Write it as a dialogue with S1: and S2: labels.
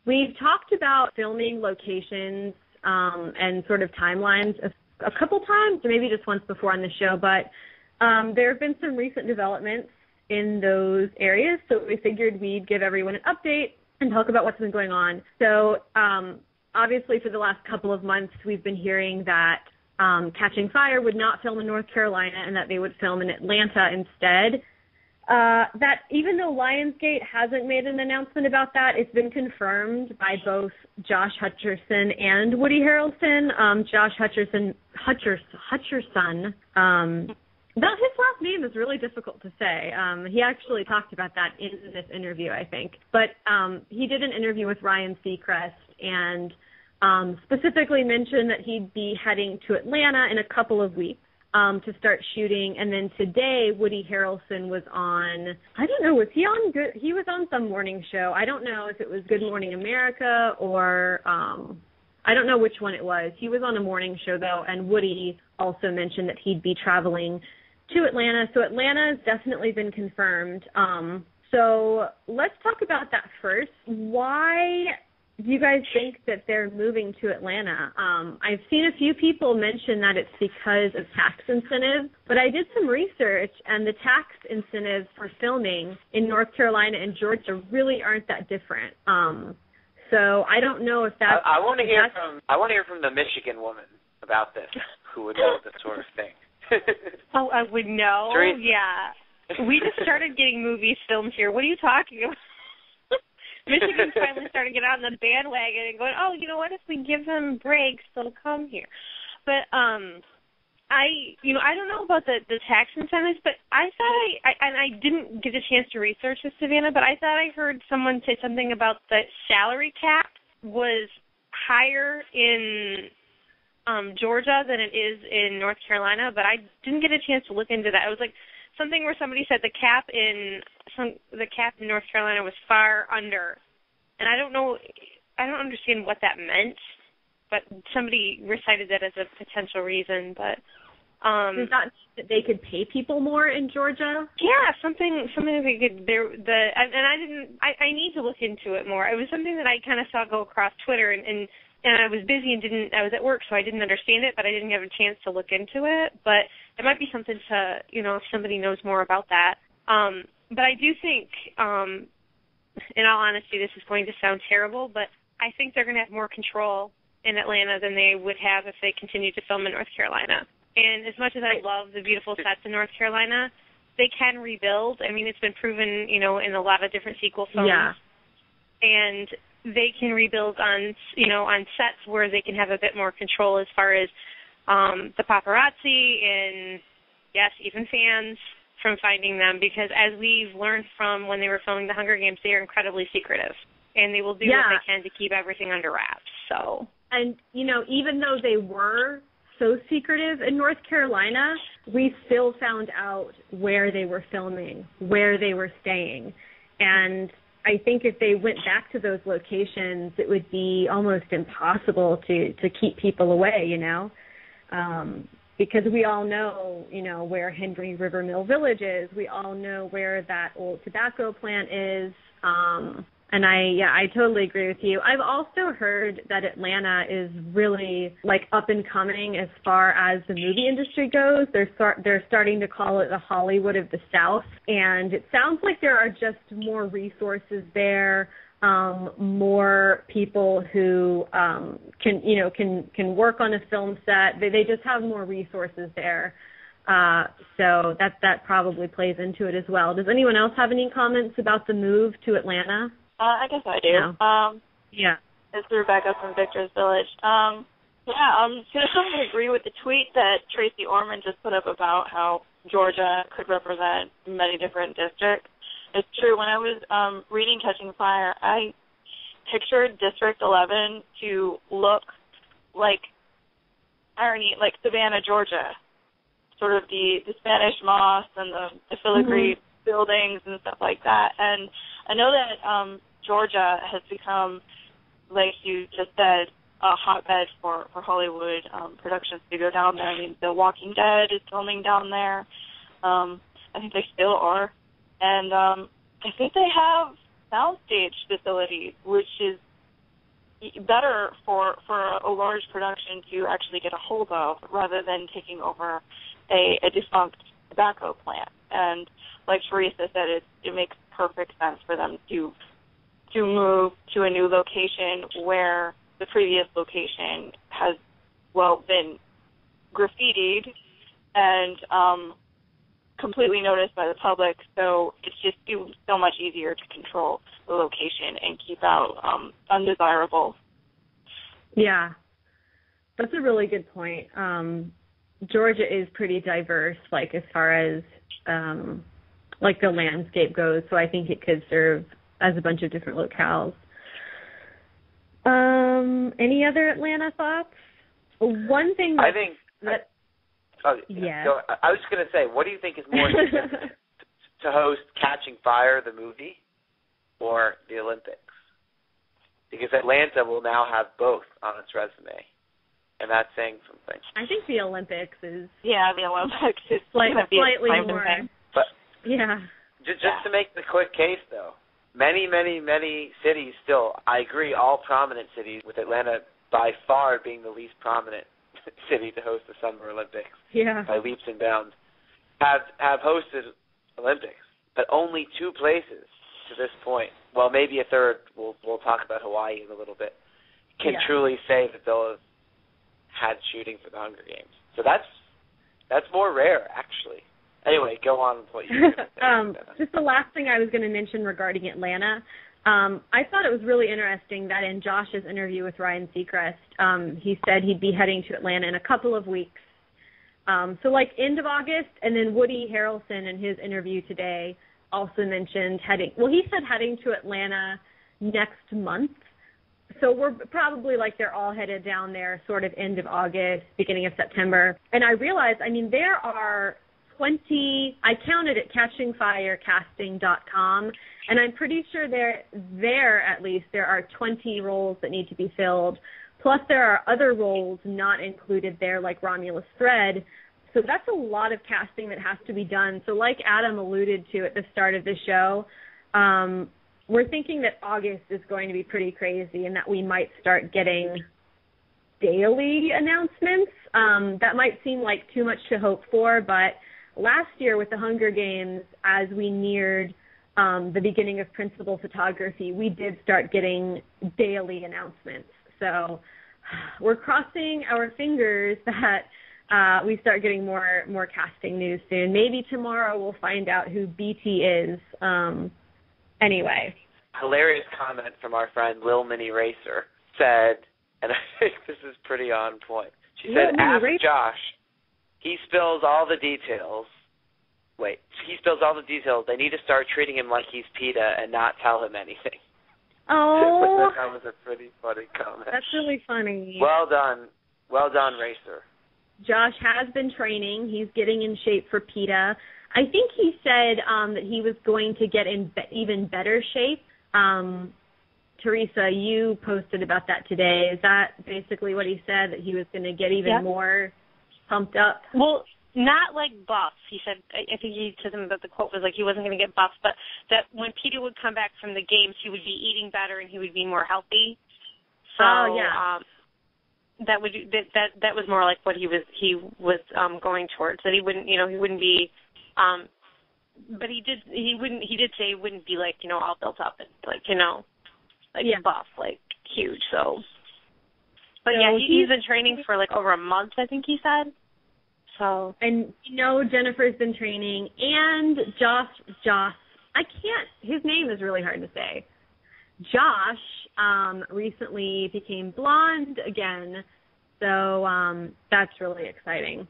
S1: We've talked about filming locations and sort of timelines a couple times, or maybe just once before on the show, but there have been some recent developments in those areas, so we figured we'd give everyone an update and talk about what's been going on. So obviously for the last couple of months, we've been hearing that Catching Fire would not film in North Carolina and that they would film in Atlanta instead. That even though Lionsgate hasn't made an announcement about that, it's been confirmed by both Josh Hutcherson and Woody Harrelson. Josh Hutcherson, his last name is really difficult to say. He actually talked about that in this interview, I think. But he did an interview with Ryan Seacrest and specifically mentioned that he'd be heading to Atlanta in a couple of weeks to start shooting. And then today, Woody Harrelson was on, I don't know, was he on good? He was on some morning show. I don't know if it was Good Morning America or I don't know which one it was. He was on a morning show, though, and Woody also mentioned that he'd be traveling to Atlanta. So Atlanta has definitely been confirmed. So let's talk about that first. Why do you guys think that they're moving to Atlanta? I've seen a few people mention that it's because of tax incentives, but I did some research, and the tax incentives for filming in North Carolina and Georgia really aren't that different. So I don't know if that's...
S2: I want to hear from the Michigan woman about this, who would know this sort of thing.
S3: Oh, I would know?
S2: Theresa.
S3: Yeah. We just started getting movies filmed here. What are you talking about? Michigan's finally starting to get on the bandwagon and going, oh, you know what, if we give them breaks, they'll come here. But I don't know about the tax incentives, but I thought I didn't get a chance to research this, Savanna, but I thought I heard someone say something about the salary cap was higher in Georgia than it is in North Carolina, but I didn't get a chance to look into that. It was like something where somebody said the cap in North Carolina was far under, and I don't understand what that meant, but somebody recited that as a potential reason. But
S1: does that mean that they could pay people more in Georgia?
S3: Yeah, something that they could. I need to look into it more. It was something that I kind of saw go across Twitter, and I was busy and I was at work, so I didn't understand it, but I didn't have a chance to look into it. But it might be something to, if somebody knows more about that. But I do think, in all honesty, this is going to sound terrible, but I think they're going to have more control in Atlanta than they would have if they continued to film in North Carolina. And as much as I love the beautiful sets in North Carolina, they can rebuild. I mean, it's been proven, in a lot of different sequel films. Yeah. And they can rebuild on sets where they can have a bit more control as far as the paparazzi and, yes, even fans from finding them, because as we've learned from when they were filming The Hunger Games, they are incredibly secretive, and they will do what they can to keep everything under wraps. So, and, even though they were so secretive in North Carolina, we still found out where they were filming, where they were staying, and I think if they went back to those locations, it would be almost impossible to keep people away, because we all know, where Henry River Mill Village is. We all know where that old tobacco plant is. And I totally agree with you. I've also heard that Atlanta is really up and coming as far as the movie industry goes. They're starting to call it the Hollywood of the South, and it sounds like there are just more resources there, more people who can work on a film set. They just have more resources there. So that probably plays into it as well. Does anyone else have any comments about the move to Atlanta?
S4: I guess I do.
S1: Yeah.
S4: It's Rebekah from Victor's Village. I'm going to agree with the tweet that Tracy Orman just put up about how Georgia could represent many different districts. It's true. When I was reading Catching Fire, I pictured District 11 to look like Savannah, Georgia, sort of the Spanish moss and the filigree buildings and stuff like that. And I know that Georgia has become, like you just said, a hotbed for Hollywood productions to go down there. I mean, The Walking Dead is filming down there. I think they still are. And I think they have soundstage facilities, which is better for a large production to actually get a hold of rather than taking over a defunct tobacco plant. And like Theresa said, it makes perfect sense for them to move to a new location where the previous location has, well, been graffitied and completely noticed by the public, so it's just so much easier to control the location and keep out undesirables.
S1: Yeah, that's a really good point. Georgia is pretty diverse, like as far as like the landscape goes, so I think it could serve as a bunch of different locales. Any other Atlanta thoughts? One thing that yeah.
S2: So I was going to say, what do you think is more significant, to host Catching Fire, the movie, or the Olympics? Because Atlanta will now have both on its resume, and that's saying something.
S1: I think the Olympics is...
S4: Yeah, the Olympics is
S1: slightly more.
S2: But
S1: yeah.
S2: Just to make the quick case, though, many, many, many cities still, I agree, all prominent cities, with Atlanta by far being the least prominent city to host the Summer Olympics, by leaps and bounds, have hosted Olympics, but only 2 places to this point. Well, maybe a third. We'll talk about Hawaii in a little bit. Can truly say that they'll have had shooting for the Hunger Games. So that's more rare, actually. Anyway, go on with what you were going to say.
S1: Just the last thing I was going to mention regarding Atlanta. I thought it was really interesting that in Josh's interview with Ryan Seacrest, he said he'd be heading to Atlanta in a couple of weeks. So like end of August, and then Woody Harrelson in his interview today also mentioned he said heading to Atlanta next month. So we're probably they're all headed down there sort of end of August, beginning of September. And I realized, there are 20, I counted at catchingfirecasting.com, and I'm pretty sure there at least there are 20 roles that need to be filled. Plus there are other roles not included there, like Romulus Thread. So that's a lot of casting that has to be done. So like Adam alluded to at the start of the show, we're thinking that August is going to be pretty crazy and that we might start getting daily announcements. That might seem like too much to hope for, but last year with the Hunger Games, as we neared the beginning of principal photography, we did start getting daily announcements. So we're crossing our fingers that we start getting more casting news soon. Maybe tomorrow we'll find out who BT is. Anyway.
S2: Hilarious comment from our friend Lil Mini Racer said, and I think this is pretty on point. She said, ask Josh. He spills all the details. They need to start treating him like he's PETA and not tell him anything.
S1: Oh.
S2: That was a pretty funny comment.
S1: That's really funny.
S2: Well done, Racer.
S1: Josh has been training. He's getting in shape for PETA. I think he said that he was going to get in even better shape. Theresa, you posted about that today. Is that basically what he said, that he was going to get even more pumped up?
S3: Well, not like buff. He said, I think he said something about the quote was like he wasn't going to get buff, but that when PETA would come back from the games, he would be eating better and he would be more healthy. So, that was more like what he was going towards. That he wouldn't be. But he did say it wouldn't be all built up and buff, huge. So, but he's been training for over a month, I think he said. So,
S1: and Jennifer's been training, and Josh, his name is really hard to say. Josh recently became blonde again, so that's really exciting.